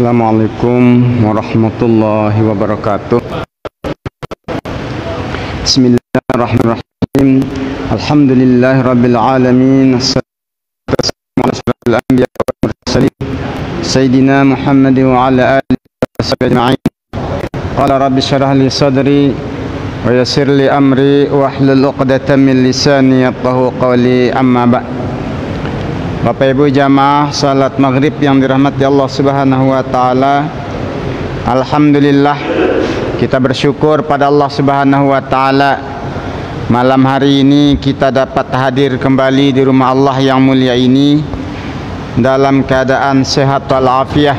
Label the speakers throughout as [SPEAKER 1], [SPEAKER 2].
[SPEAKER 1] Assalamualaikum warahmatullahi wabarakatuh. Bismillahirrahmanirrahim. Alhamdulillahirabbil alamin. Assalatu wassalamu ala asyrafil anbiya wal mursalin sayyidina Muhammad wa ala alihi washabbihi ajma'in. Qala rabbi shrah li sadri wa yassir li amri wa hlul 'uqdatam min lisani yafqahu qawli, amma ba'd. Bapak Ibu jamaah salat maghrib yang dirahmati Allah Subhanahu wa taala, alhamdulillah kita bersyukur pada Allah Subhanahu wa taala, malam hari ini kita dapat hadir kembali di rumah Allah yang mulia ini dalam keadaan sehat walafiat.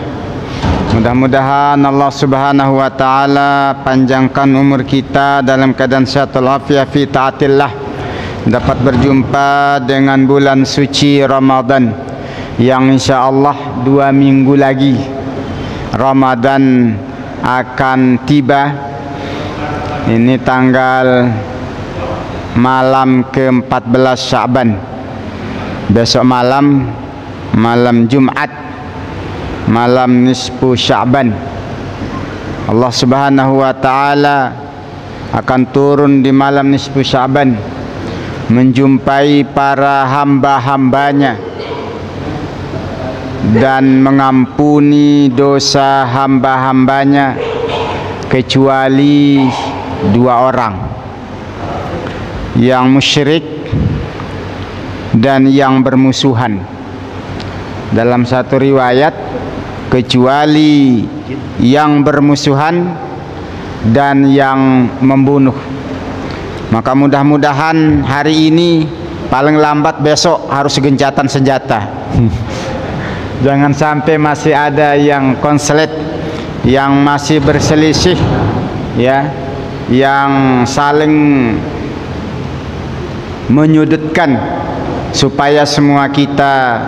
[SPEAKER 1] Mudah-mudahan Allah Subhanahu wa taala panjangkan umur kita dalam keadaan sehat walafiat fi taatillah, dapat berjumpa dengan bulan suci Ramadan yang insya Allah 2 minggu lagi Ramadan akan tiba. Ini tanggal malam ke-14 Sya'ban, besok malam Jumat, malam nisfu Sya'ban. Allah Subhanahu wa taala akan turun di malam nisfu Sya'ban menjumpai para hamba-hambanya dan mengampuni dosa hamba-hambanya kecuali 2 orang, yang musyrik dan yang bermusuhan. Dalam satu riwayat, kecuali yang bermusuhan dan yang membunuh. Maka mudah-mudahan hari ini, paling lambat besok harus gencatan senjata. Jangan sampai masih ada yang konslet, yang masih berselisih, ya, yang saling menyudutkan, supaya semua kita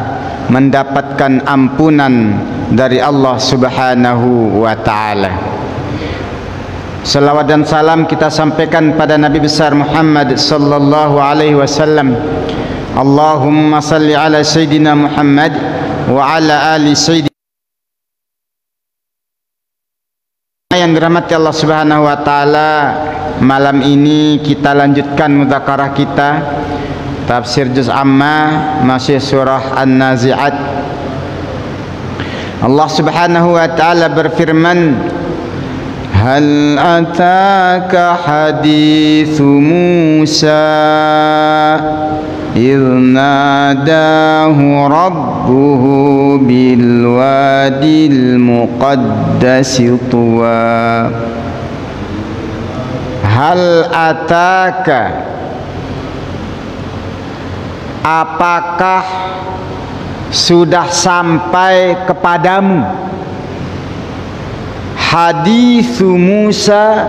[SPEAKER 1] mendapatkan ampunan dari Allah Subhanahu wa taala. Salawat dan salam kita sampaikan pada Nabi besar Muhammad sallallahu alaihi wasallam. Allahumma salli ala Sayyidina Muhammad wa ala ali Sayyidina. Yang dirahmati Allah Subhanahu wa taala, malam ini kita lanjutkan mudzakarah kita tafsir juz amma, masih surah An-Nazi'at. Allah Subhanahu wa taala berfirman, Hal ataka hadithu Musa idh nadahu rabbuhu bil wadil muqaddasi tuwa. Hal ataka, apakah sudah sampai kepadamu hadithu Musa,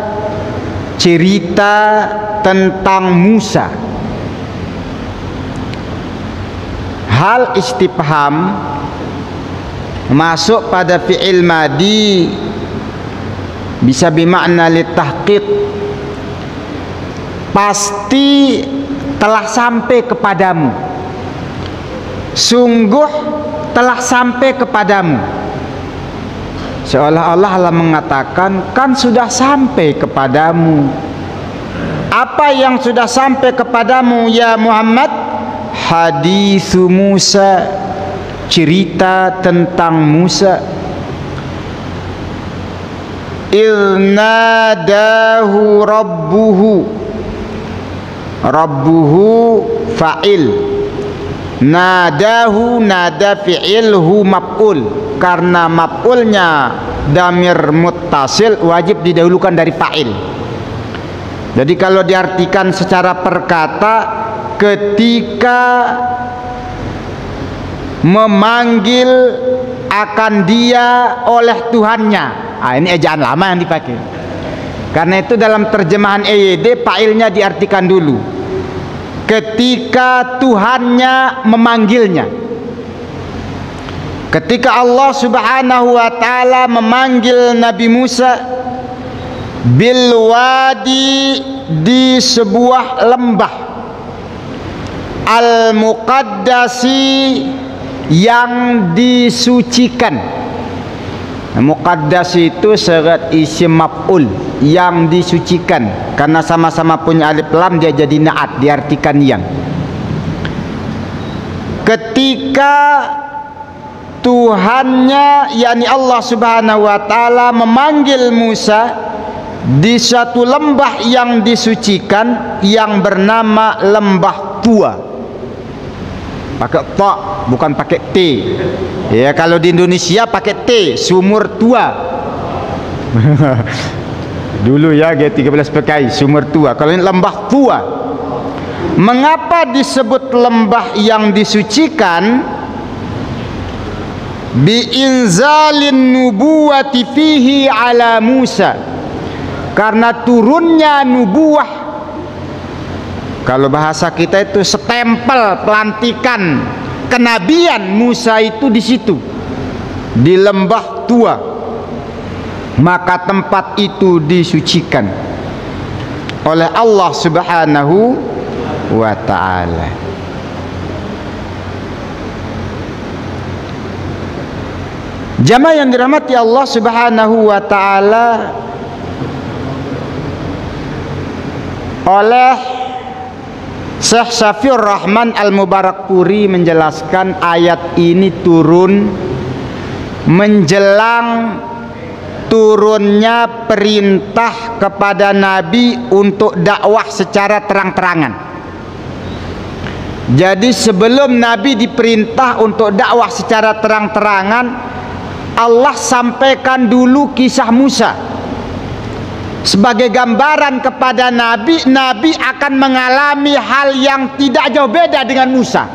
[SPEAKER 1] cerita tentang Musa. Hal istifham masuk pada fi'il madi, bisa bermakna litahqiq, pasti telah sampai kepadamu, sungguh telah sampai kepadamu. Seolah-olah Allah mengatakan, kan sudah sampai kepadamu. Apa yang sudah sampai kepadamu ya Muhammad? Hadithu Musa, cerita tentang Musa. Ilnadahu rabbuhu, rabbuhu fa'il, nadahu nada fi'ilhu maf'ul. Karena maf'ulnya damir muttasil, wajib didahulukan dari fa'il. Jadi kalau diartikan secara perkata, ketika memanggil akan dia oleh Tuhannya. Ini ejaan lama yang dipakai. Karena itu dalam terjemahan EYD fa'ilnya diartikan dulu, ketika Tuhannya memanggilnya. Ketika Allah Subhanahu wa taala memanggil Nabi Musa bil wadi, di sebuah lembah, al muqaddasi, yang disucikan. Muqaddas itu serat isim maf'ul, yang disucikan. Karena sama-sama punya alif lam, dia jadi na'at, diartikan yang. Ketika Tuhannya, yakni Allah Subhanahu wa taala, memanggil Musa di suatu lembah yang disucikan yang bernama Lembah Tua. Pakai ta, bukan pakai t. Ya, kalau di Indonesia pakai t, Sumur Tua. Dulu ya G13 pakai Sumur Tua. Kalau ini Lembah Tua. Mengapa disebut lembah yang disucikan? Biinzalin nubuwati fihi ala Musa, karena turunnya nubuah. Kalau bahasa kita itu stempel pelantikan kenabian Musa itu di situ, di Lembah Tua. Maka tempat itu disucikan oleh Allah Subhanahu wa ta'ala. Jamaah yang dirahmati Allah Subhanahu wa ta'ala, oleh Syekh Syafiur Rahman Al-Mubarakpuri menjelaskan ayat ini turun menjelang turunnya perintah kepada Nabi untuk dakwah secara terang-terangan. Jadi sebelum Nabi diperintah untuk dakwah secara terang-terangan, Allah sampaikan dulu kisah Musa sebagai gambaran kepada Nabi. Nabi akan mengalami hal yang tidak jauh beda dengan Musa,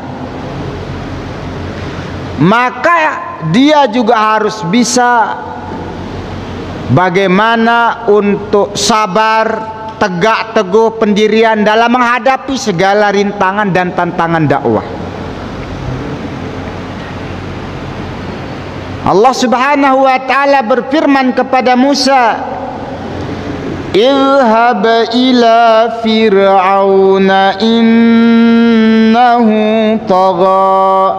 [SPEAKER 1] maka dia juga harus bisa bagaimana untuk sabar, tegak teguh pendirian dalam menghadapi segala rintangan dan tantangan dakwah. Allah Subhanahu wa ta'ala berfirman kepada Musa, "Idhhab ila fir'auna innahu tagha."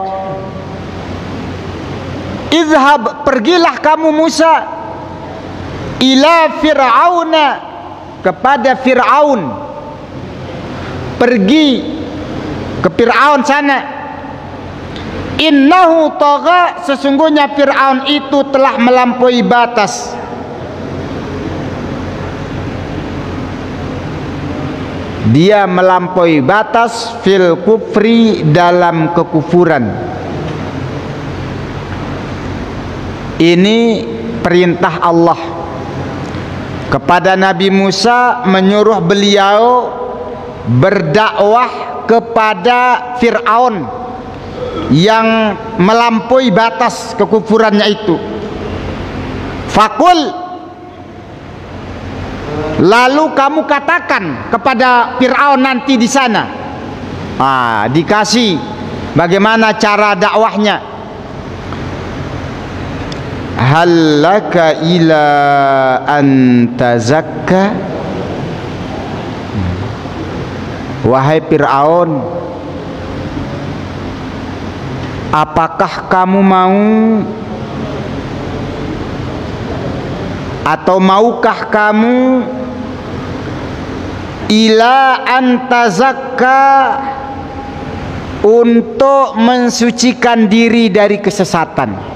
[SPEAKER 1] Idhhab, pergilah kamu Musa, ila fir'auna, kepada Fir'aun. Pergi ke Fir'aun sana. Innahu tagha, sesungguhnya Fir'aun itu telah melampaui batas. Dia melampaui batas fil kufri, dalam kekufuran. Ini perintah Allah kepada Nabi Musa, menyuruh beliau berdakwah kepada Fir'aun yang melampaui batas kekufurannya itu. Fakul, lalu kamu katakan kepada Fir'aun nanti di sana. Dikasih bagaimana cara dakwahnya. Hal laka ila an tazakka, wahai Fir'aun, apakah kamu mau atau maukah kamu ila antazakka, untuk mensucikan diri dari kesesatan?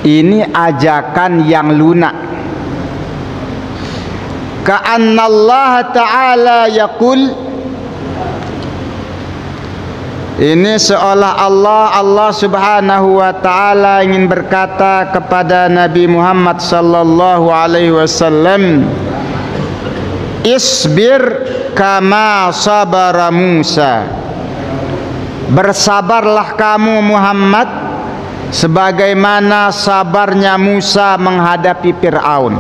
[SPEAKER 1] Ini ajakan yang lunak. Ka'annallaha ta'ala yaqul, ini seolah Allah Subhanahu wa ta'ala ingin berkata kepada Nabi Muhammad sallallahu alaihi wasallam, isbir kama sabara Musa, bersabarlah kamu Muhammad sebagaimana sabarnya Musa menghadapi Fir'aun.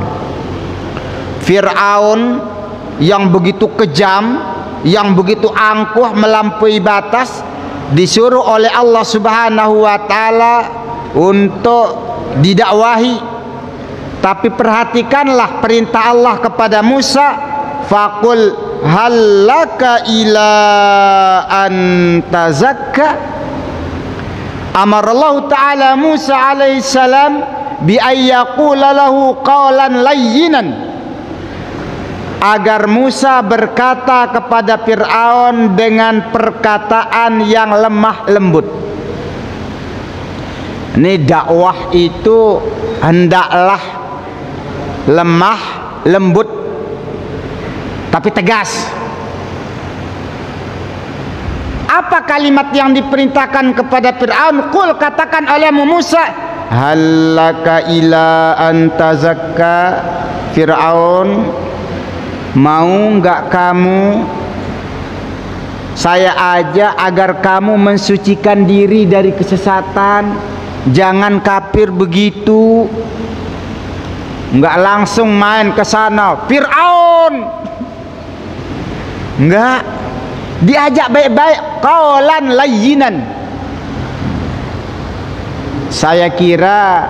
[SPEAKER 1] Fir'aun yang begitu kejam, yang begitu angkuh, melampaui batas, disuruh oleh Allah Subhanahu wa ta'ala untuk didakwahi. Tapi perhatikanlah perintah Allah kepada Musa, faqul hal laka ila an tazakka, amarallahu ta'ala Musa alaihissalam bi ayyaqula lahu qawlan layyinan, agar Musa berkata kepada Fir'aun dengan perkataan yang lemah lembut. Ini dakwah itu hendaklah lemah lembut tapi tegas. Apa kalimat yang diperintahkan kepada Fir'aun? Qul, katakan olehmu Musa, hallaka ila antazakka. Fir'aun, mau enggak kamu saya aja agar kamu mensucikan diri dari kesesatan? Jangan kafir begitu. Enggak langsung main ke sana, Fir'aun. Enggak, diajak baik-baik, qaulan layyinan. Saya kira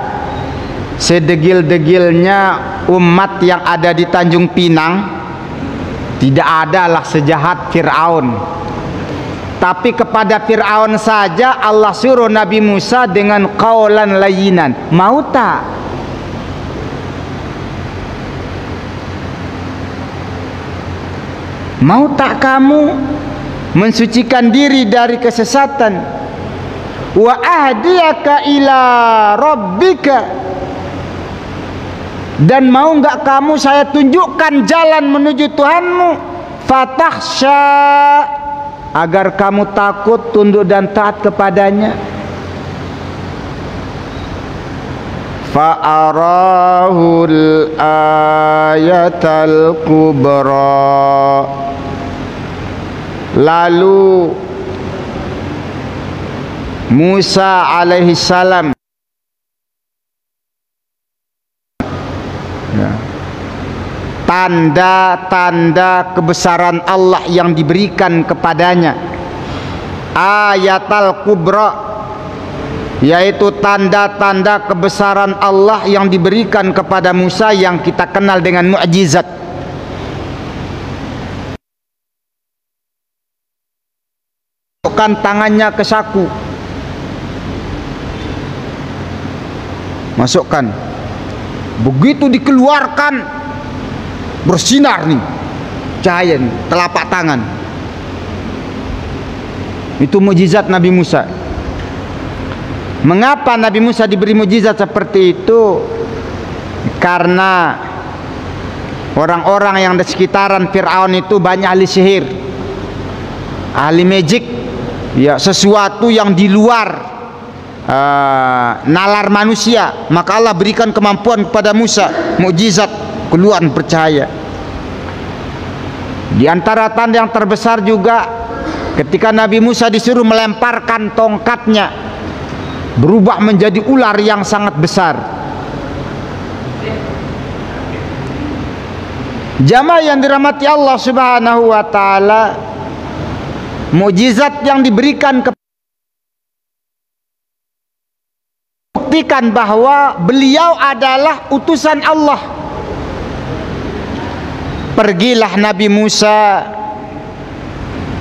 [SPEAKER 1] sedegil-degilnya umat yang ada di Tanjung Pinang tidak adalah sejahat Fir'aun. Tapi kepada Fir'aun saja Allah suruh Nabi Musa dengan qaulan layyinan. Mau tak? Mau tak kamu mensucikan diri dari kesesatan? Wa ahdiyaka ila rabbika, dan mau enggak kamu saya tunjukkan jalan menuju Tuhanmu? Fatahsya, agar kamu takut, tunduk dan taat kepadanya. Fa'arahul ayatal kubra, lalu Musa alaihi salam tanda-tanda kebesaran Allah yang diberikan kepadanya. Ayatal kubra, yaitu tanda-tanda kebesaran Allah yang diberikan kepada Musa yang kita kenal dengan mukjizat. Masukkan tangannya ke saku, masukkan, begitu dikeluarkan bersinar nih cahaya nih, telapak tangan. Itu mukjizat Nabi Musa. Mengapa Nabi Musa diberi mukjizat seperti itu? Karena orang-orang yang di sekitaran Fir'aun itu banyak ahli sihir, ahli magic, ya, sesuatu yang di luar nalar manusia. Maka Allah berikan kemampuan kepada Musa, mukjizat, keluar percaya. Di antara tanda yang terbesar juga ketika Nabi Musa disuruh melemparkan tongkatnya, berubah menjadi ular yang sangat besar. Jamaah yang dirahmati Allah Subhanahu wa taala, mukjizat yang diberikan buktikan bahwa beliau adalah utusan Allah. Pergilah Nabi Musa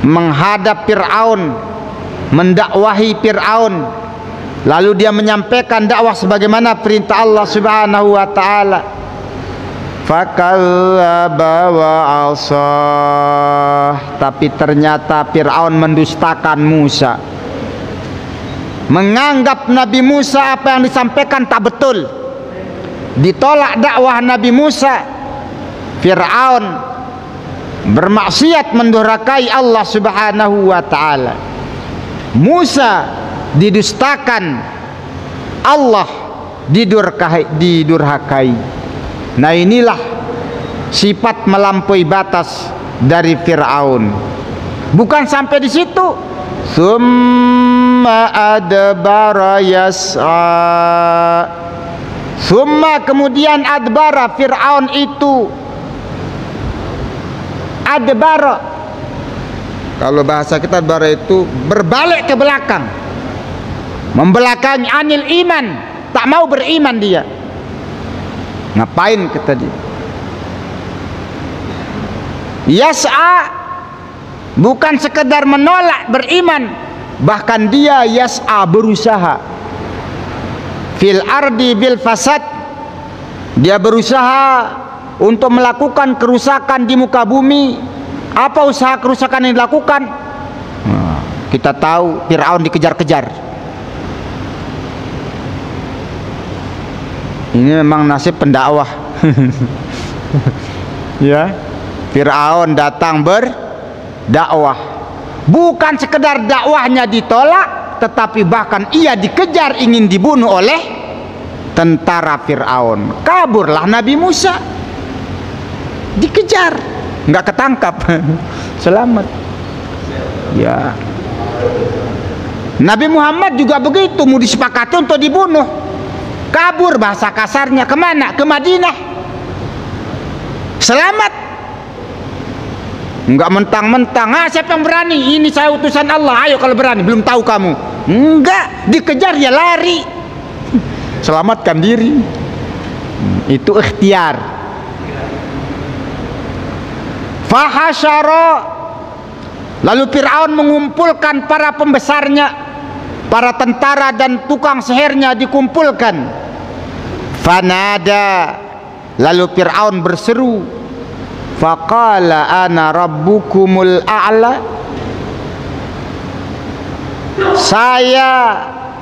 [SPEAKER 1] menghadap Fir'aun, mendakwahi Fir'aun, lalu dia menyampaikan dakwah sebagaimana perintah Allah Subhanahu wa taala. Fakadzdzaba wa asah, tapi ternyata Fir'aun mendustakan Musa, menganggap Nabi Musa apa yang disampaikan tak betul, ditolak dakwah Nabi Musa. Fir'aun bermaksiat mendurhakai Allah Subhanahu wa taala. Musa didustakan, Allah didurhakai. Nah, inilah sifat melampaui batas dari Fir'aun. Bukan sampai di situ, summa adbara yas'a, summa kemudian adbara, Fir'aun itu adbara, kalau bahasa kita adbara itu berbalik ke belakang, membelakangi anil iman, tak mau beriman dia. Ngapain kata dia? Yas'a bukan sekedar menolak beriman, bahkan dia yas'a, berusaha, fil ardi bil fasad, dia berusaha untuk melakukan kerusakan di muka bumi. Apa usaha kerusakan yang dilakukan? Kita tahu Fir'aun dikejar-kejar. Ini memang nasib pendakwah. Ya, Fir'aun datang berdakwah, bukan sekedar dakwahnya ditolak, tetapi bahkan ia dikejar, ingin dibunuh oleh tentara Fir'aun. Kaburlah Nabi Musa, dikejar, nggak ketangkap, selamat. Ya, Nabi Muhammad juga begitu, mau disepakati untuk dibunuh, kabur, bahasa kasarnya. Kemana? Ke Madinah, selamat. Enggak mentang-mentang, siapa yang berani? Ini saya utusan Allah, ayo kalau berani. Belum tahu kamu. Enggak, dikejar ya lari, selamatkan diri. Itu ikhtiar. Fahasyara, lalu Fir'aun mengumpulkan para pembesarnya, para tentara dan tukang sihirnya dikumpulkan. Fanada, lalu Fir'aun berseru, faqala ana rabbukumul a'la, saya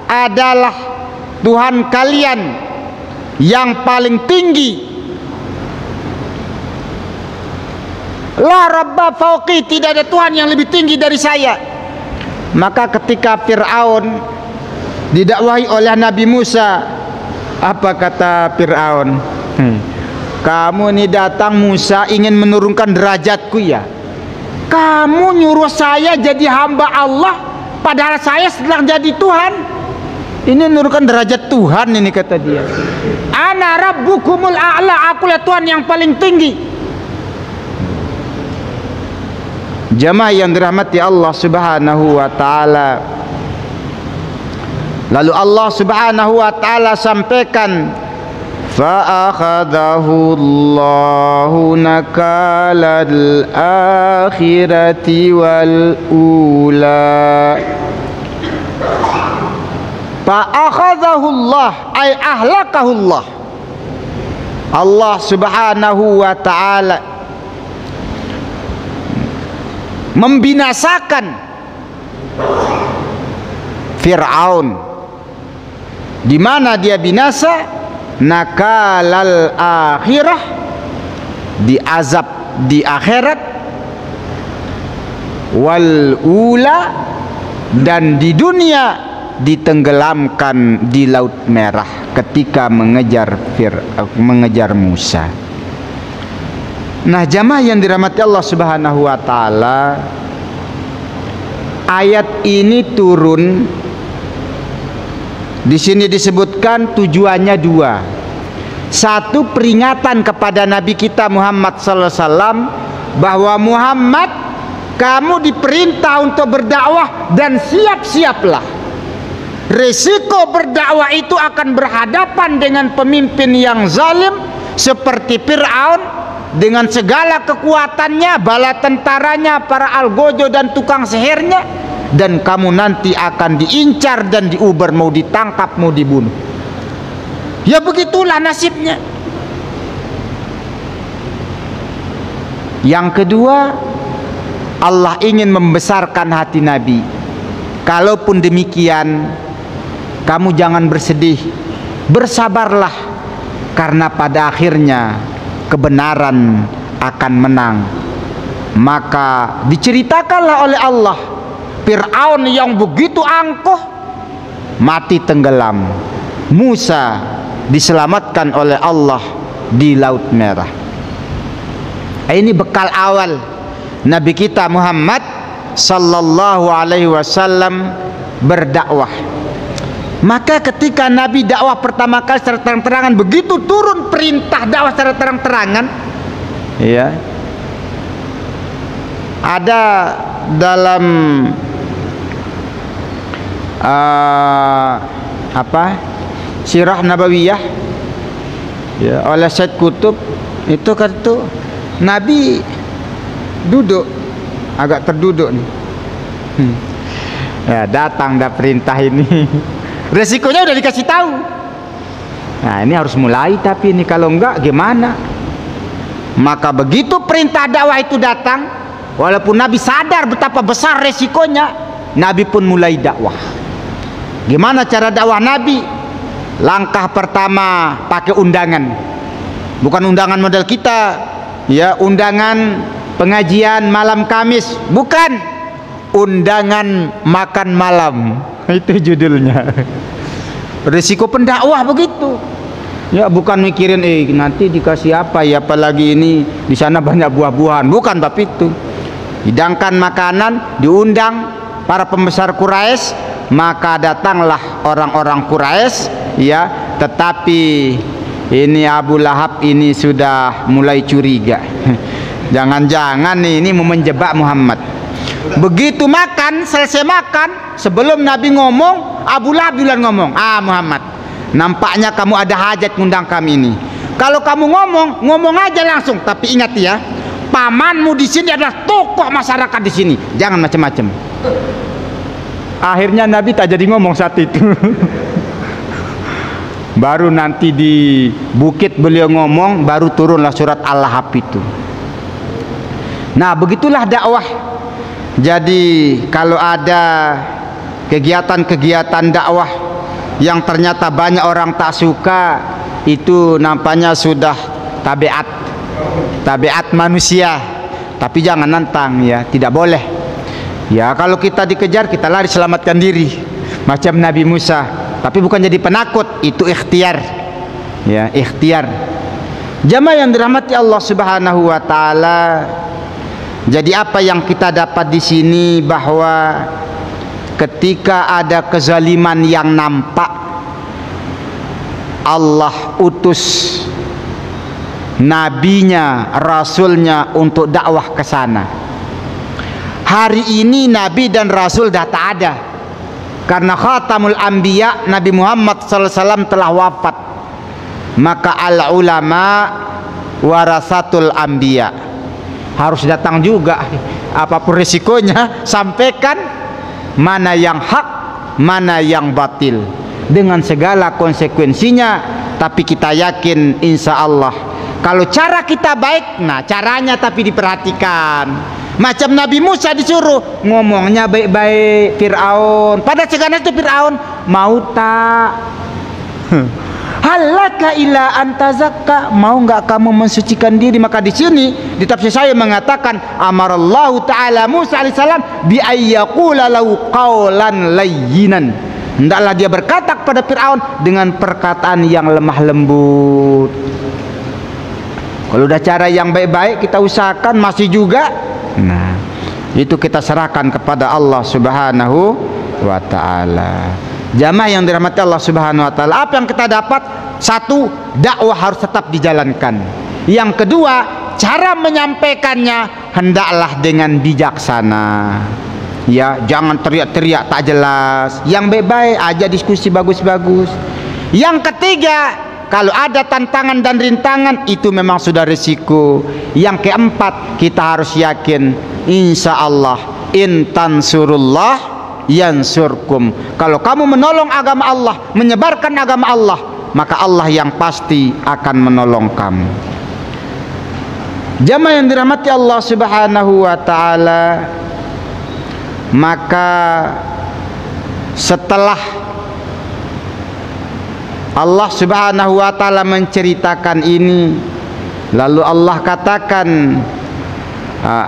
[SPEAKER 1] adalah Tuhan kalian yang paling tinggi. La rabba fauqi, tidak ada Tuhan yang lebih tinggi dari saya. Maka ketika Fir'aun didakwahi oleh Nabi Musa, apa kata Fir'aun? Kamu ini datang Musa ingin menurunkan derajatku ya? Kamu nyuruh saya jadi hamba Allah, padahal saya sedang jadi Tuhan. Ini menurunkan derajat Tuhan ini, kata dia. Ana rabbukumul a'la, akulah Tuhan yang paling tinggi. Jamaah yang dirahmati Allah Subhanahu wa taala. Lalu Allah Subhanahu wa taala sampaikan, fa akhadahu Allahu nakalal akhirati wal ula. Fa akhadahu Allah ay ahlakahu Allah. Allah Subhanahu wa taala membinasakan Fir'aun. Di mana dia binasa? Nakalal akhirah, di azab di akhirat, wal ula, dan di dunia ditenggelamkan di Laut Merah ketika mengejar Musa. Nah, jamaah yang dirahmati Allah Subhanahu wa taala, ayat ini turun di sini disebutkan tujuannya dua. Satu, peringatan kepada Nabi kita Muhammad sallallahu alaihi wasallam bahwa Muhammad, kamu diperintah untuk berdakwah dan siap-siaplah. Resiko berdakwah itu akan berhadapan dengan pemimpin yang zalim seperti Fir'aun, dengan segala kekuatannya, bala tentaranya, para algojo dan tukang sihirnya, dan kamu nanti akan diincar dan diuber, mau ditangkap, mau dibunuh. Ya begitulah nasibnya. Yang kedua, Allah ingin membesarkan hati Nabi. Kalaupun demikian, kamu jangan bersedih, bersabarlah, karena pada akhirnya kebenaran akan menang. Maka diceritakanlah oleh Allah, Fir'aun yang begitu angkuh mati tenggelam, Musa diselamatkan oleh Allah di Laut Merah. Ini bekal awal Nabi kita Muhammad sallallahu alaihi wasallam berdakwah. Maka ketika Nabi dakwah pertama kali secara terang-terangan, begitu turun perintah dakwah secara terang-terangan, ya, ada dalam Sirah Nabawiyah, ya, oleh Said Qutb, itu kata Nabi duduk, agak terduduk nih. Ya, datang dah perintah ini. Resikonya udah dikasih tahu. Nah, ini harus mulai, tapi ini kalau enggak gimana? Maka begitu perintah dakwah itu datang, walaupun Nabi sadar betapa besar resikonya, Nabi pun mulai dakwah. Gimana cara dakwah Nabi? Langkah pertama pakai undangan. Bukan undangan model kita, ya, undangan pengajian malam Kamis, bukan. Undangan makan malam, itu judulnya. Risiko pendakwah begitu. Ya, bukan mikirin nanti dikasih apa ya, apalagi ini di sana banyak buah-buahan, bukan bab itu. Hidangkan makanan, diundang para pembesar Quraisy, maka datanglah orang-orang Quraisy, ya, tetapi ini Abu Lahab ini sudah mulai curiga. Jangan-jangan ini mau menjebak Muhammad. Begitu makan, selesai makan, sebelum Nabi ngomong, Abu Lahab duluan ngomong, Muhammad, nampaknya kamu ada hajat ngundang kami ini. Kalau kamu ngomong aja langsung, tapi ingat ya, pamanmu di sini adalah tokoh masyarakat di sini, jangan macam-macam. Akhirnya Nabi tak jadi ngomong saat itu. Baru nanti di bukit beliau ngomong, baru turunlah surat Al-Lahab itu. Nah, begitulah dakwah. Jadi kalau ada kegiatan-kegiatan dakwah yang ternyata banyak orang tak suka, itu nampaknya sudah tabiat manusia. Tapi jangan nantang, ya, tidak boleh. Ya, kalau kita dikejar, kita lari selamatkan diri, macam Nabi Musa. Tapi bukan jadi penakut, itu ikhtiar. Ya, ikhtiar. Jamaah yang dirahmati Allah Subhanahu wa taala. Jadi apa yang kita dapat di sini, bahwa ketika ada kezaliman yang nampak, Allah utus nabinya, rasulnya untuk dakwah ke sana. Hari ini nabi dan rasul dah tak ada, karena khatamul anbiya Nabi Muhammad SAW telah wafat. Maka al ulama warasatul anbiya, harus datang juga, apapun risikonya, sampaikan mana yang hak, mana yang batil, dengan segala konsekuensinya. Tapi kita yakin insya Allah, kalau cara kita baik, nah caranya tapi diperhatikan. Macam Nabi Musa disuruh ngomongnya baik-baik, Fir'aun, pada segala itu Fir'aun mau tak? Halaka ila antazakka, mau enggak kamu mensucikan diri? Maka di sini di tafsir saya mengatakan, amarallahu taala Musa alaihissalam bi ayyaqula lau qaulan layyinan, hendaklah dia berkata kepada Firaun dengan perkataan yang lemah lembut. Kalau udah cara yang baik-baik kita usahakan masih juga, nah itu kita serahkan kepada Allah Subhanahu wa taala. Jamaah yang dirahmati Allah Subhanahu wa taala, apa yang kita dapat? Satu, dakwah harus tetap dijalankan. Yang kedua, cara menyampaikannya hendaklah dengan bijaksana. Ya, jangan teriak-teriak tak jelas. Yang baik-baik aja, diskusi bagus-bagus. Yang ketiga, kalau ada tantangan dan rintangan, itu memang sudah risiko. Yang keempat, kita harus yakin, insya Allah, in tansurullah yansurkum. Kalau kamu menolong agama Allah, menyebarkan agama Allah, maka Allah yang pasti akan menolong kamu. Jamaah yang dirahmati Allah Subhanahu wa taala, maka setelah Allah Subhanahu wa taala menceritakan ini, lalu Allah katakan,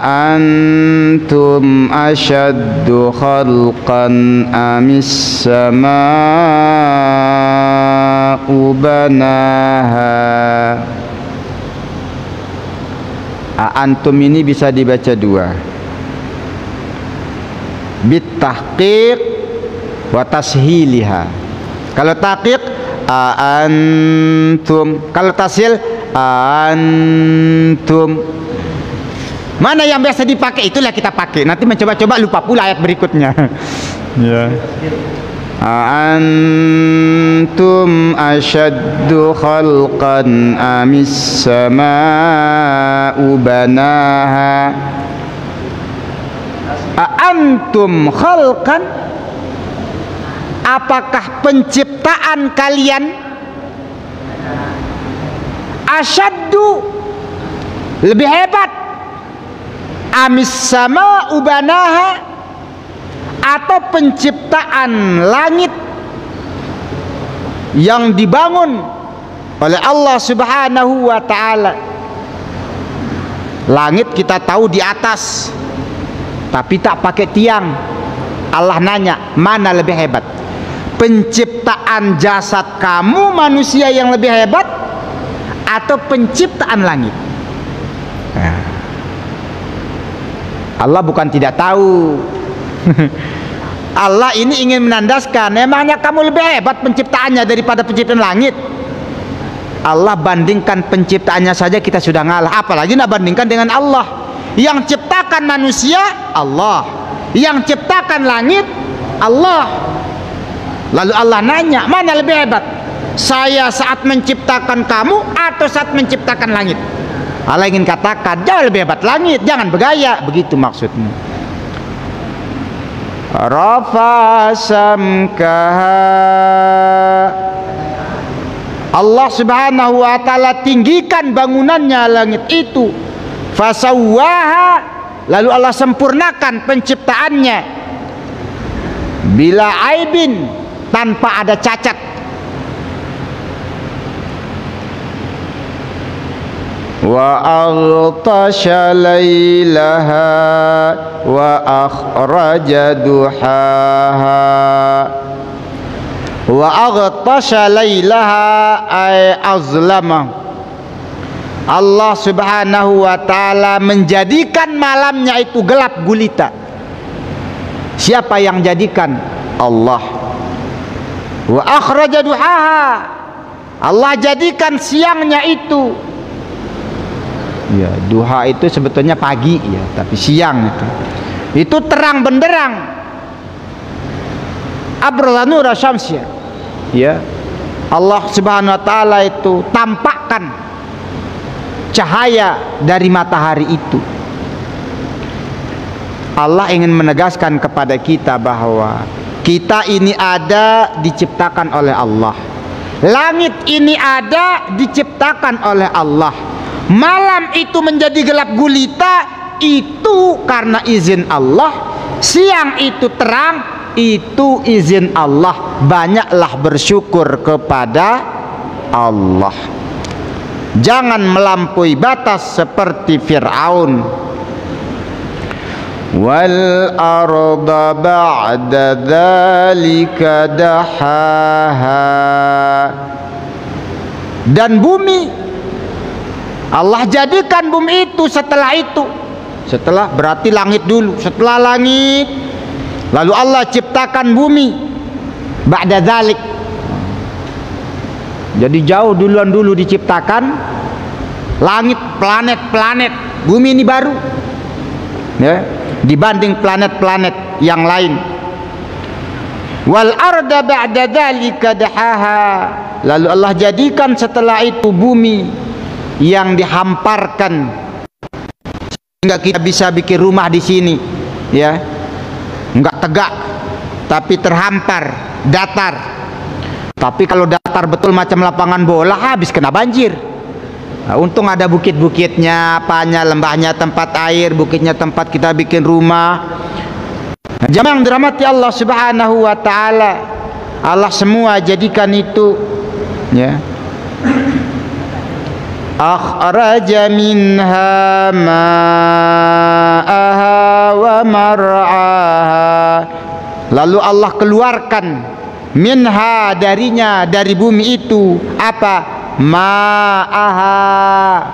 [SPEAKER 1] Antum asyaddu khalqan amis sama'u banaha. Antum ini bisa dibaca dua, bit tahqiq wa tashiliha. Kalau tahqiq antum, kalau tashil antum. Mana yang biasa dipakai itulah kita pakai. Nanti mencoba-coba lupa pula ayat berikutnya. Ya. Antum asyaddu khalqan amis sama'u banaha. Antum khalqan
[SPEAKER 2] apakah penciptaan kalian asyaddu, lebih hebat, amis sama ubanaha, atau penciptaan langit yang dibangun oleh Allah Subhanahu wa ta'ala. Langit kita tahu di atas, tapi tak pakai tiang. Allah nanya, mana lebih hebat? Penciptaan jasad kamu manusia yang lebih hebat, atau penciptaan langit? Allah bukan tidak tahu. Allah ini ingin menandaskan, emangnya kamu lebih hebat penciptaannya daripada penciptaan langit? Allah bandingkan penciptaannya saja kita sudah ngalah, apalagi nak bandingkan dengan Allah yang ciptakan manusia. Allah yang ciptakan langit, Allah. Lalu Allah nanya, mana lebih hebat, saya saat menciptakan kamu atau saat menciptakan langit? Allah ingin katakan, jauh lebih hebat langit, jangan bergaya. Begitu maksudnya. Rafa samkaha, Allah Subhanahu wa ta'ala tinggikan bangunannya langit itu. Fasawwaha, lalu Allah sempurnakan penciptaannya. Bila aibin, tanpa ada cacat. Wa aghtasha laylaha wa akhraja duhaha. Wa aghtasha laylaha ay azlama. Allah Subhanahu wa ta'ala menjadikan malamnya itu gelap gulita. Siapa yang jadikan? Allah. Wa akhraja duhaha, Allah jadikan siangnya itu. Ya, duha itu sebetulnya pagi ya, tapi siang itu terang benderang. Abrala nura syamsya. Ya. Allah Subhanahu wa ta'ala itu tampakkan cahaya dari matahari itu. Allah ingin menegaskan kepada kita bahwa kita ini ada diciptakan oleh Allah. Langit ini ada diciptakan oleh Allah. Malam itu menjadi gelap gulita itu karena izin Allah. Siang itu terang itu izin Allah. Banyaklah bersyukur kepada Allah. Jangan melampaui batas seperti Fir'aun. Wal arda ba'da dzalika dahaha, dan bumi Allah jadikan bumi itu setelah itu. Setelah berarti langit dulu, setelah langit lalu Allah ciptakan bumi. Ba'da dzalik, jadi jauh duluan dulu diciptakan langit, planet-planet. Bumi ini baru ya, dibanding planet-planet yang lain. Wal arda ba'da dzalika dahaha, lalu Allah jadikan setelah itu bumi yang dihamparkan sehingga kita bisa bikin rumah di sini ya, enggak tegak tapi terhampar, datar. Tapi kalau datar betul macam lapangan bola, habis kena banjir. Nah, untung ada bukit-bukitnya, apanya, lembahnya tempat air, bukitnya tempat kita bikin rumah. Nah, jamaah yang dirahmati Allah Subhanahu wa ta'ala, Allah semua jadikan itu ya. Akhraja minha ma'aha wa mar'aha, lalu Allah keluarkan minha, darinya, dari bumi itu apa? Ma'aha,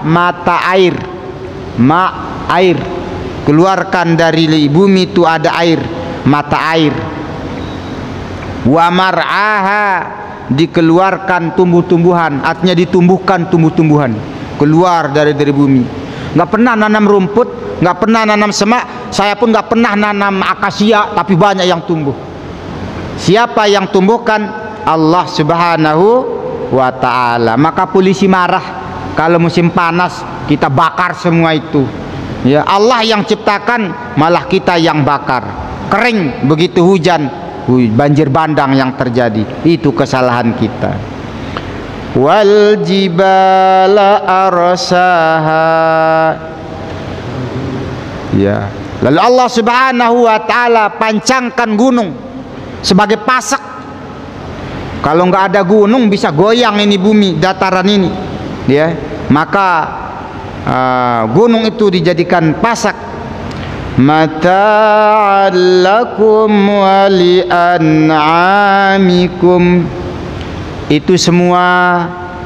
[SPEAKER 2] mata air. Ma, air. Keluarkan dari bumi itu ada air, mata air. Wa mar'aha, dikeluarkan tumbuh-tumbuhan, artinya ditumbuhkan tumbuh-tumbuhan keluar dari bumi. Nggak pernah nanam rumput, nggak pernah nanam semak. Saya pun nggak pernah nanam akasia, tapi banyak yang tumbuh. Siapa yang tumbuhkan? Allah Subhanahu wa ta'ala. Maka polisi marah kalau musim panas kita bakar semua itu ya. Allah yang ciptakan, malah kita yang bakar. Kering begitu hujan, banjir bandang yang terjadi. Itu kesalahan kita. Wal jibala arsaha. Ya. Lalu Allah Subhanahu wa taala pancangkan gunung sebagai pasak. Kalau nggak ada gunung bisa goyang ini bumi, dataran ini, ya. Maka gunung itu dijadikan pasak. Mata'an lakum wa li'an'amikum. Itu semua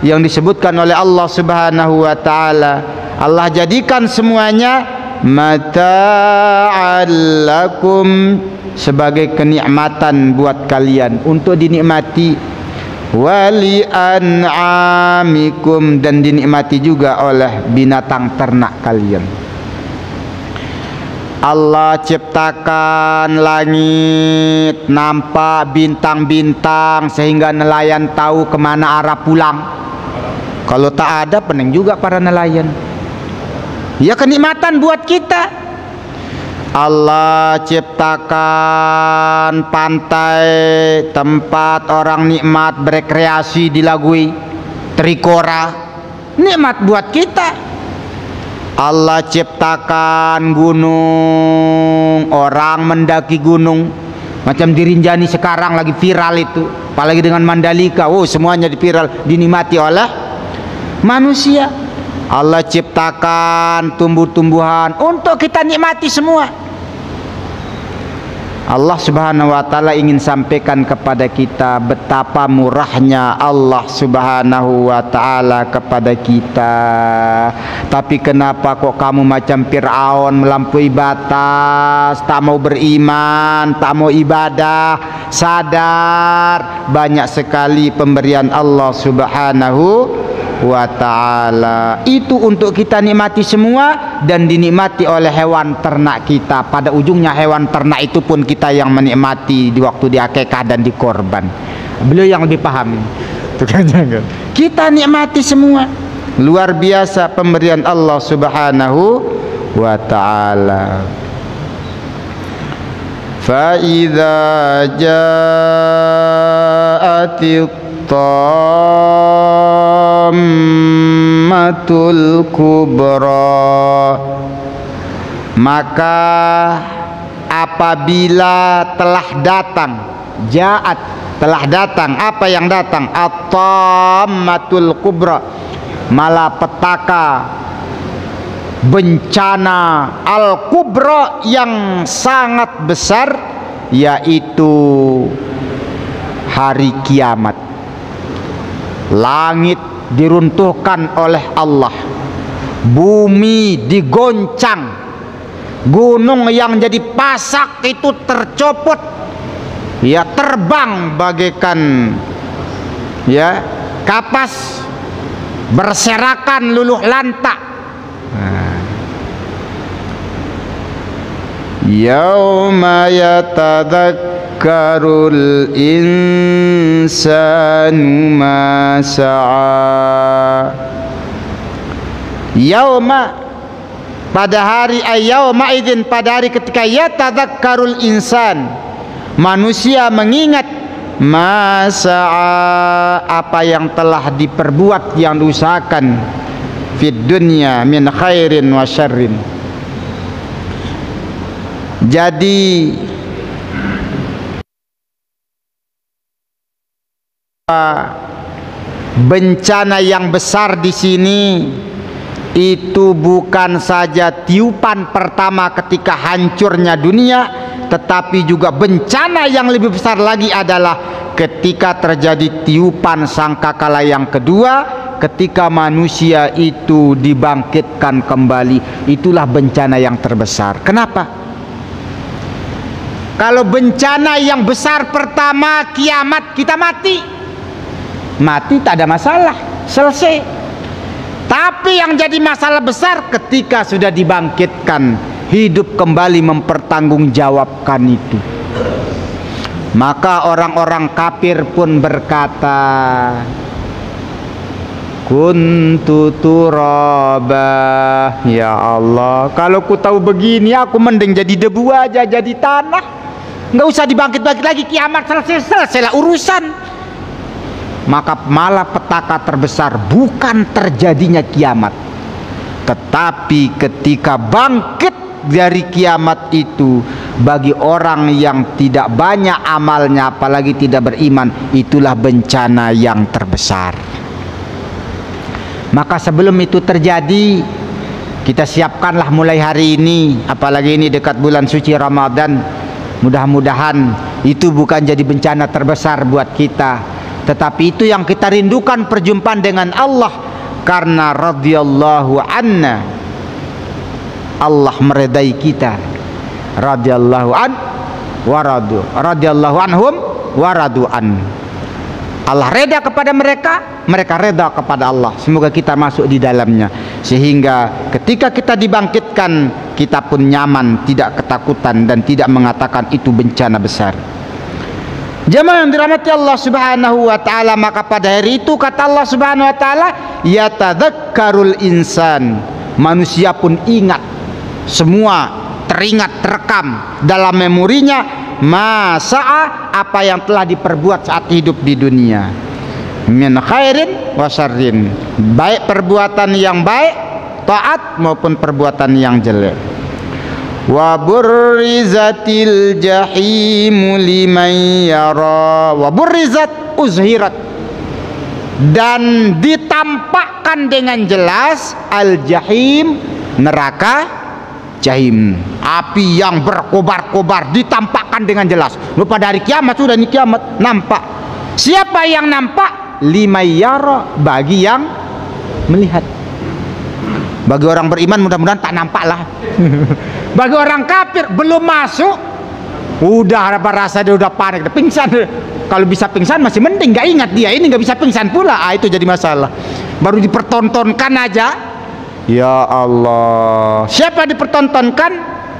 [SPEAKER 2] yang disebutkan oleh Allah Subhanahu wa taala. Allah jadikan semuanya mata'an lakum, sebagai kenikmatan buat kalian untuk dinikmati, wali an'amikum, dan dinikmati juga oleh binatang ternak kalian. Allah ciptakan langit, nampak bintang-bintang sehingga nelayan tahu kemana arah pulang. Kalau tak ada, pening juga para nelayan. Ya, kenikmatan buat kita. Allah ciptakan pantai, tempat orang nikmat berekreasi dilagui, trikora, nikmat buat kita. Allah ciptakan gunung, orang mendaki gunung, macam di Rinjani sekarang lagi viral itu, apalagi dengan Mandalika. Oh, semuanya viral, dinikmati oleh manusia. Allah ciptakan tumbuh-tumbuhan untuk kita nikmati semua. Allah Subhanahu wa taala ingin sampaikan kepada kita betapa murahnya Allah Subhanahu wa taala kepada kita. Tapi kenapa kok kamu macam Fir'aun, melampaui batas, tak mau beriman, tak mau ibadah? Sadar banyak sekali pemberian Allah Subhanahu wa ta'ala. Itu untuk kita nikmati semua dan dinikmati oleh hewan ternak kita. Pada ujungnya hewan ternak itu pun kita yang menikmati di waktu di akikah dan di korban. Beliau yang lebih paham. Kita nikmati semua. Luar biasa pemberian Allah Subhanahu wa ta'ala. Fa idza ja'atit tammatul kubra, maka apabila telah datang, ja'at, telah datang, apa yang datang? At-tammatul kubra, malapetaka, bencana al-kubra yang sangat besar, yaitu hari kiamat. Langit diruntuhkan oleh Allah, bumi digoncang, gunung yang jadi pasak itu tercopot, ya, terbang bagaikan, ya, kapas, berserakan luluh lantak. Yauma yatadhakkarul insanu ma sa'a. Yauma, pada hari, yauma idzin, pada hari ketika yatadhakkarul insan, manusia mengingat ma sa'a, apa yang telah diperbuat, yang diusahakan fid dunya min khairin wa syarrin. Jadi bencana yang besar di sini itu bukan saja tiupan pertama ketika hancurnya dunia, tetapi juga bencana yang lebih besar lagi adalah ketika terjadi tiupan sangkakala yang kedua, ketika manusia itu dibangkitkan kembali. Itulah bencana yang terbesar. Kenapa? Kalau bencana yang besar pertama kiamat, kita mati tak ada masalah, selesai. Tapi yang jadi masalah besar ketika sudah dibangkitkan, hidup kembali, mempertanggungjawabkan itu. Maka orang-orang kafir pun berkata, kuntu turaba, ya Allah, kalau ku tahu begini aku mending jadi debu aja, jadi tanah. nggak usah dibangkit-bangkit lagi, kiamat selesailah urusan. Maka malapetaka terbesar bukan terjadinya kiamat, tetapi ketika bangkit dari kiamat itu, bagi orang yang tidak banyak amalnya apalagi tidak beriman, itulah bencana yang terbesar. Maka sebelum itu terjadi, kita siapkanlah mulai hari ini, apalagi ini dekat bulan suci Ramadan. Mudah-mudahan itu bukan jadi bencana terbesar buat kita, tetapi itu yang kita rindukan, perjumpaan dengan Allah. Karena radhiyallahu anna, Allah meredai kita, radhiyallahu an waradu, radhiyallahu anhum waradu an. Allah reda kepada mereka, mereka reda kepada Allah. Semoga kita masuk di dalamnya, sehingga ketika kita dibangkitkan, kita pun nyaman, tidak ketakutan dan tidak mengatakan itu bencana besar. Jemaah yang dirahmati Allah Subhanahu wa taala, maka pada hari itu kata Allah Subhanahu wa taala, yatadzakkarul insan, manusia pun ingat, semua teringat, terekam dalam memorinya, masa'a, apa yang telah diperbuat saat hidup di dunia, min khairin wa syarrin, baik perbuatan yang baik, taat, maupun perbuatan yang jelek. Wa burrizatil jahimu liman yara, wa burrizat uzhirat, dan ditampakkan dengan jelas al jahim, neraka jahim, api yang berkobar-kobar, ditampakkan dengan jelas. Pada hari kiamat, sudah ini kiamat, nampak. Siapa yang nampak? Liman yara, bagi yang melihat. Bagi orang beriman mudah-mudahan tak nampak lah. Bagi orang kafir belum masuk, udah rasa dia udah panik, udah pingsan. Kalau bisa pingsan masih mending, nggak ingat dia, ini nggak bisa pingsan pula. Itu jadi masalah. Baru dipertontonkan aja. Ya Allah, siapa dipertontonkan?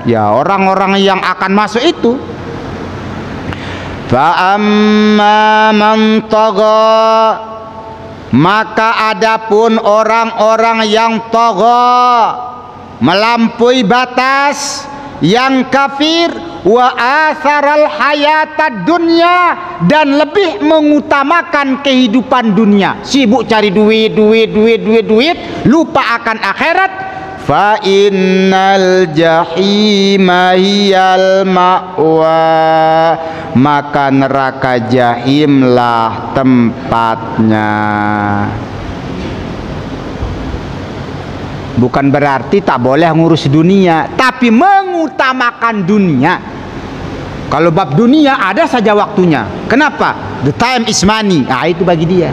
[SPEAKER 2] Ya orang-orang yang akan masuk itu. Fa amma man tagha, maka adapun orang-orang yang tagha, melampaui batas, yang kafir, wa atharal hayatad dunya, dan lebih mengutamakan kehidupan dunia, sibuk cari duit, lupa akan akhirat. Fa innal jahima hiyal ma'wa, maka neraka jahimlah tempatnya. Bukan berarti tak boleh ngurus dunia, tapi mengutamakan dunia. Kalau bab dunia ada saja waktunya. Kenapa? The time is money. Itu bagi dia.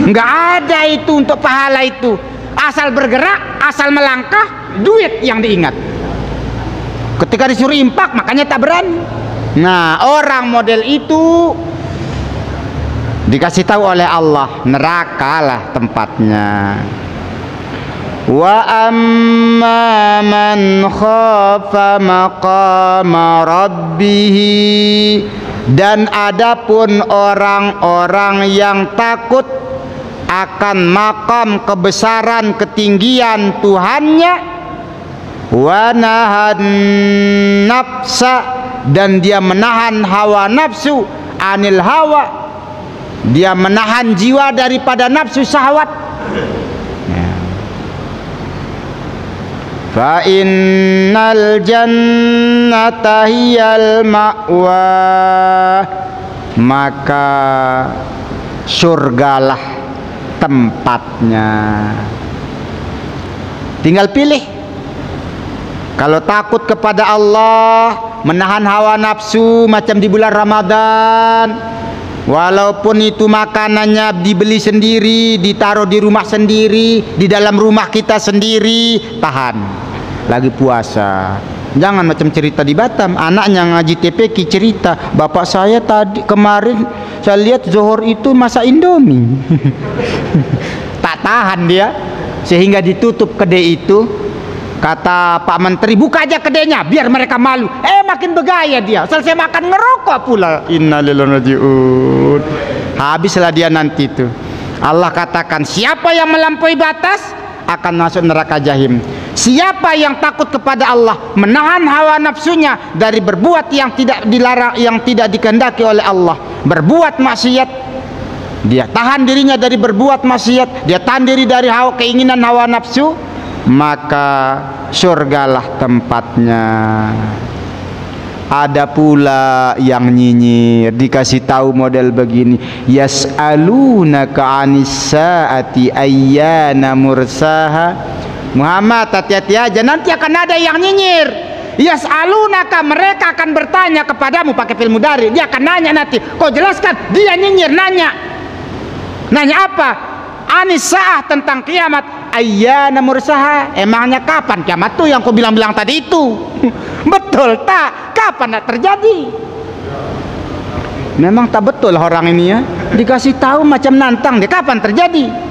[SPEAKER 2] Enggak ada itu untuk pahala itu. Asal bergerak, asal melangkah, duit yang diingat. Ketika disuruh impak, makanya tak berani. Nah, orang model itu dikasih tahu oleh Allah, neraka lah tempatnya. Wa amma man khafa maqama rabbih, dan adapun orang-orang yang takut akan makam kebesaran ketinggian Tuhannya, wa nahan nafsa, dan dia menahan hawa nafsu, anil hawa, dia menahan jiwa daripada nafsu syahwat. Fa innal jannata hiyal ma'wa, maka surgalah tempatnya. Tinggal pilih. Kalau takut kepada Allah, menahan hawa nafsu macam di bulan Ramadan, walaupun itu makanannya dibeli sendiri, ditaruh di rumah sendiri, di dalam rumah kita sendiri, tahan. Lagi puasa, jangan macam cerita di Batam, anaknya ngaji TPQ cerita, bapak saya tadi kemarin saya lihat zuhur itu masak Indomie. Tak tahan dia, sehingga ditutup kedai itu. Kata Pak Menteri, buka aja kedainya biar mereka malu. Makin bergaya dia, selesai makan ngerokok pula. Innalillahi wa inna ilaihi raji'un. Habislah dia nanti itu. Allah katakan, siapa yang melampaui batas akan masuk neraka jahim. Siapa yang takut kepada Allah, menahan hawa nafsunya dari berbuat yang tidak dilarang, yang tidak dikehendaki oleh Allah, berbuat maksiat, dia tahan dirinya dari berbuat maksiat, dia tahan diri dari keinginan hawa nafsu, maka surgalah tempatnya. Ada pula yang nyinyir, dikasih tahu model begini, yas'alunaka 'anis saati ayyana mursaha. Muhammad, hati-hati aja, nanti akan ada yang nyinyir. Yas'alunaka, mereka akan bertanya kepadamu, pakai fil mudhari, dia akan nanya nanti. Kau jelaskan, dia nyinyir, nanya apa? Anis saah, tentang kiamat. Ayyana mursaha, emangnya kapan kiamat tuh yang kau bilang-bilang tadi itu? Betul tak? Kapan nak terjadi? Memang tak betul orang ini ya, dikasih tahu macam nantang dia, kapan terjadi?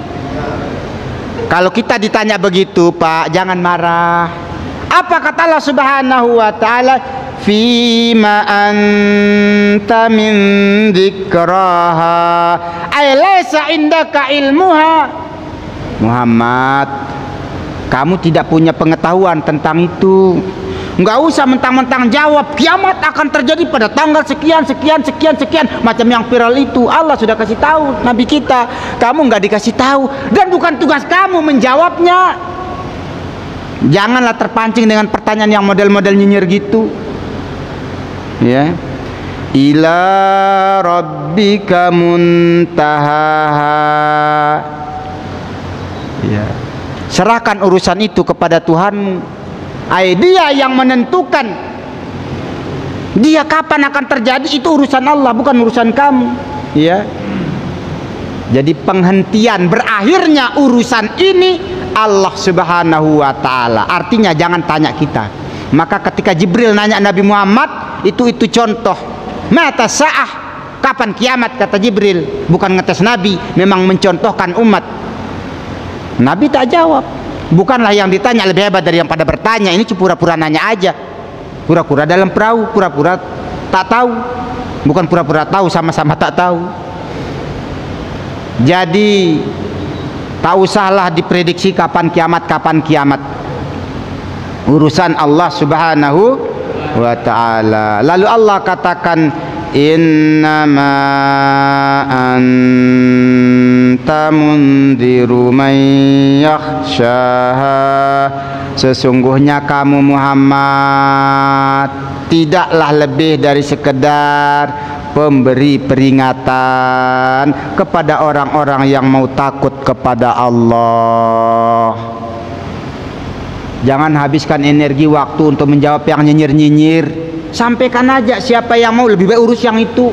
[SPEAKER 2] Kalau kita ditanya begitu Pak, jangan marah. Apa kata Allah Subhanahu wa ta'ala? Fima anta min dzikraha ay laysa indaka ilmuha. Muhammad, kamu tidak punya pengetahuan tentang itu. Enggak usah mentang-mentang jawab kiamat akan terjadi pada tanggal sekian macam yang viral itu. Allah sudah kasih tahu Nabi kita, kamu enggak dikasih tahu, dan bukan tugas kamu menjawabnya. Janganlah terpancing dengan pertanyaan yang model-model nyinyir gitu. Ya. Ila rabbika muntahaha. Ya. Serahkan urusan itu kepada Tuhanmu. Dia yang menentukan dia kapan akan terjadi, itu urusan Allah, bukan urusan kamu. Ya. Jadi penghentian, berakhirnya urusan ini Allah Subhanahu wa ta'ala. Artinya jangan tanya kita. Maka ketika Jibril nanya Nabi Muhammad, itu contoh. Mata sa'ah, kapan kiamat, kata Jibril. Bukan ngetes Nabi, memang mencontohkan umat. Nabi tak jawab. Bukanlah yang ditanya lebih hebat dari yang pada bertanya. Ini cuma pura-pura nanya aja, pura-pura dalam perahu, pura-pura tak tahu. Bukan pura-pura tahu, sama-sama tak tahu. Jadi tak usahlah diprediksi kapan kiamat. Urusan Allah Subhanahu wa ta'ala. Lalu Allah katakan, innama anta mundiru man yakhshaha. Sesungguhnya kamu Muhammad tidaklah lebih dari sekedar pemberi peringatan kepada orang-orang yang mau takut kepada Allah. Jangan habiskan energi waktu untuk menjawab yang nyinyir-nyinyir. Sampaikan aja, siapa yang mau, lebih baik urus yang itu.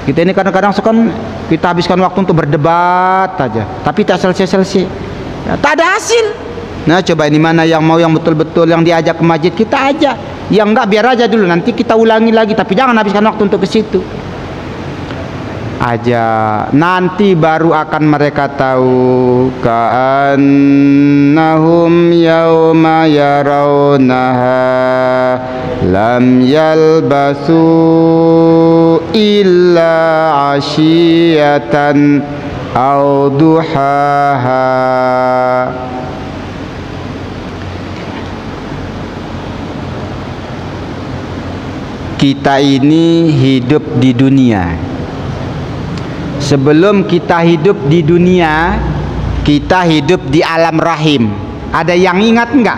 [SPEAKER 2] Kita ini kadang-kadang kita habiskan waktu untuk berdebat aja, tapi tak selesai-selesai, ya, tak ada hasil. Nah, coba ini mana yang mau, yang betul-betul yang diajak ke masjid, kita ajak. Yang enggak biar aja dulu, nanti kita ulangi lagi, tapi jangan habiskan waktu untuk ke situ aja. Nanti baru akan mereka tahu, ka'annahum yauma yarawnaha lam yalbasu illa ashiyatan aw duhaha. Kita ini hidup di dunia. Sebelum kita hidup di dunia, kita hidup di alam rahim. Ada yang ingat enggak?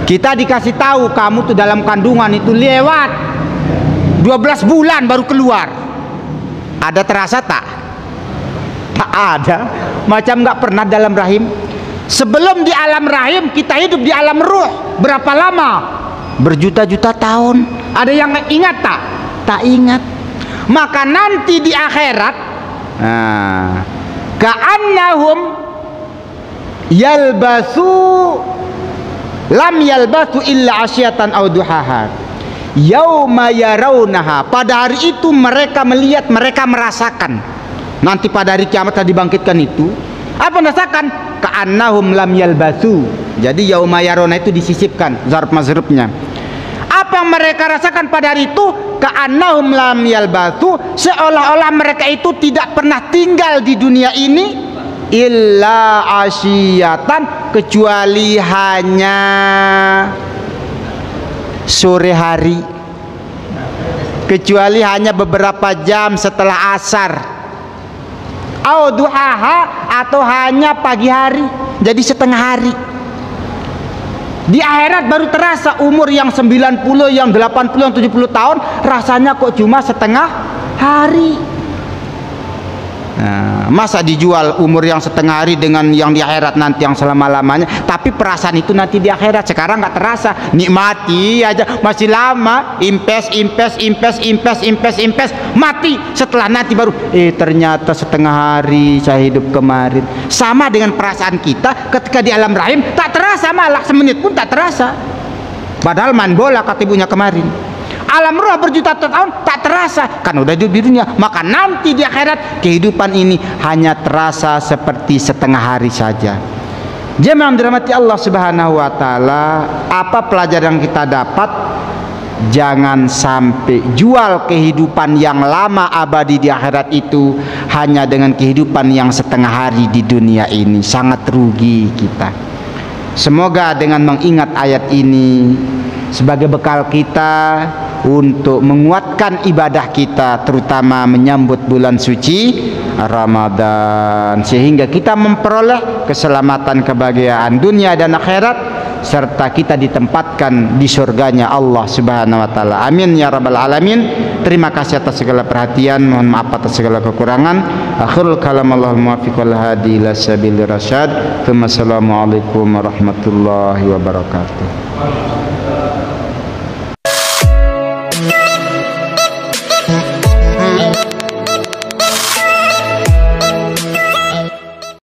[SPEAKER 2] Kita dikasih tahu, kamu tuh dalam kandungan itu lewat 12 bulan baru keluar. Ada terasa tak? Tak ada. Macam enggak pernah dalam rahim. Sebelum di alam rahim, kita hidup di alam ruh. Berapa lama? Berjuta-juta tahun. Ada yang ingat tak? Tak ingat. Maka nanti di akhirat, ka'annahum yalbasu lam yalbasu illa asyatan aw duhaha yauma yarawnaha. Pada hari itu mereka melihat, mereka merasakan. Nanti pada hari kiamat telah dibangkitkan itu, apa merasakan? Ka'annahum lam yalbasu. Jadi yauma yarawna itu disisipkan zarf mazrubnya. Apa yang mereka rasakan pada hari itu? Ka'annahum lam yalbathu, seolah-olah mereka itu tidak pernah tinggal di dunia ini illa asyiyatan, kecuali hanya sore hari, kecuali hanya beberapa jam setelah asar, au duhaha, atau hanya pagi hari, jadi setengah hari. Di akhirat baru terasa umur yang 90, yang 80, yang 70 tahun rasanya kok cuma setengah hari. Nah, masa dijual umur yang setengah hari dengan yang di akhirat nanti yang selama-lamanya, tapi perasaan itu nanti di akhirat. Sekarang nggak terasa, nikmati aja, masih lama, impes, mati. Setelah nanti baru, ternyata setengah hari saya hidup kemarin. Sama dengan perasaan kita ketika di alam rahim, tak terasa, malah semenit pun tak terasa, padahal main bola kata ibunya kemarin. Alam roh berjuta tahun tak terasa, kan udah hidup di dunia. Maka nanti di akhirat kehidupan ini hanya terasa seperti setengah hari saja. Jemaah yang dirahmati Allah Subhanahu wa taala, apa pelajaran yang kita dapat? Jangan sampai jual kehidupan yang lama abadi di akhirat itu hanya dengan kehidupan yang setengah hari di dunia ini. Sangat rugi kita. Semoga dengan mengingat ayat ini sebagai bekal kita untuk menguatkan ibadah kita, terutama menyambut bulan suci Ramadan, sehingga kita memperoleh keselamatan, kebahagiaan dunia dan akhirat, serta kita ditempatkan di surganya Allah Subhanahu wa taala. Amin ya rabbal alamin. Terima kasih atas segala perhatian, mohon maaf atas segala kekurangan. Akhirul kalam, Allahul muwaffiq wal hadi ila sabilir rasyad. Assalamualaikum warahmatullahi wabarakatuh.